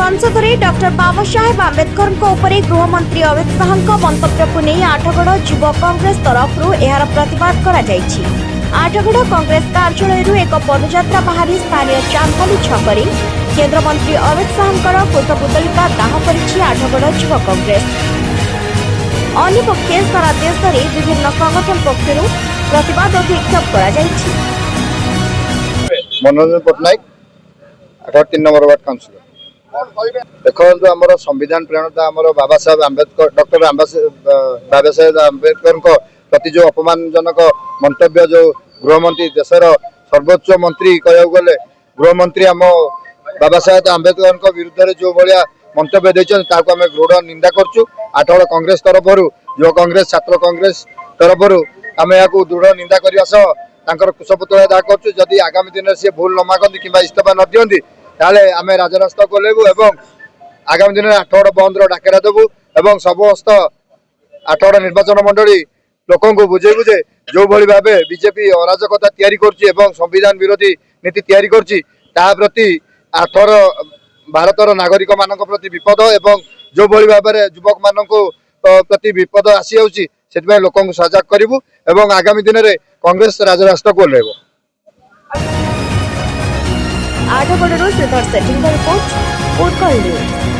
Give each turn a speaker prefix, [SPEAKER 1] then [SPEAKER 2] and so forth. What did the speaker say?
[SPEAKER 1] संसद में डॉक्टर बाबा साहेब आंबेडकर गृहमंत्री अमित शाह मंतव्य को नहीं आठगढ़ युव कांग्रेस तरफ यार प्रतिवाद करा जायछि। आठगढ़ कांग्रेस कार्यालय एक पदयात्रा बाहरी स्थानीय चांदखाली छकरी केंद्र मंत्री अमित शाह कुशपुतलिका दाह करिछि आठगढ़ युव कांग्रेस। अन्यपक्षे सारा देश में विभिन्न संगठन पक्षर प्रतिवाद विक्षोभ करा जायछि।
[SPEAKER 2] मनोरंजन पट्टनायक 3 नंबर वार्ड काउंसिलर। देखो आम संविधान प्रणेता आम बाबा साहेब आंबेडकर डॉक्टर बाबा साहेब आंबेडकर प्रति जो अपमानजनक मंतव्य जो गृहमंत्री देशर सर्वोच्च मंत्री कहू गले गृहमंत्री आम बाबा साहेब आंबेडकर विरुद्ध जो भाया मंतव्य देते आम दृढ़ निंदा करुँ। आठगढ़ कांग्रेस तरफ युव कांग्रेस छात्र कांग्रेस तरफ आम या दृढ़ निंदा करने कुशपुतला दाह करुँ। जदि आगामी दिन में सी भूल न मागती कि इस्तीफा न दिखती ताले आम राजरास्ता कोलेबू एवं आगामी दिन में आठगढ़ बंद डाकरा देवु एवं समस्त आठगढ़ निर्वाचन मंडली लोक बुझेबू जे जो भली भाव बीजेपी अराजकता तैयारी करछि एवं संविधान विरोधी नीति तैयारी करछि ता प्रति आठगढ़ भारतर नागरिक मान प्रति विपद एवं जो भली भाव युवक मान प्रति विपद आसी जाउछि सेतबे लोक सजग करिवु एवं आगामी दिन में कांग्रेस राजरास्ता को लेबो।
[SPEAKER 1] आठगढ़ श्रीधर सेठी रिपोर्ट उत्कल न्यूज।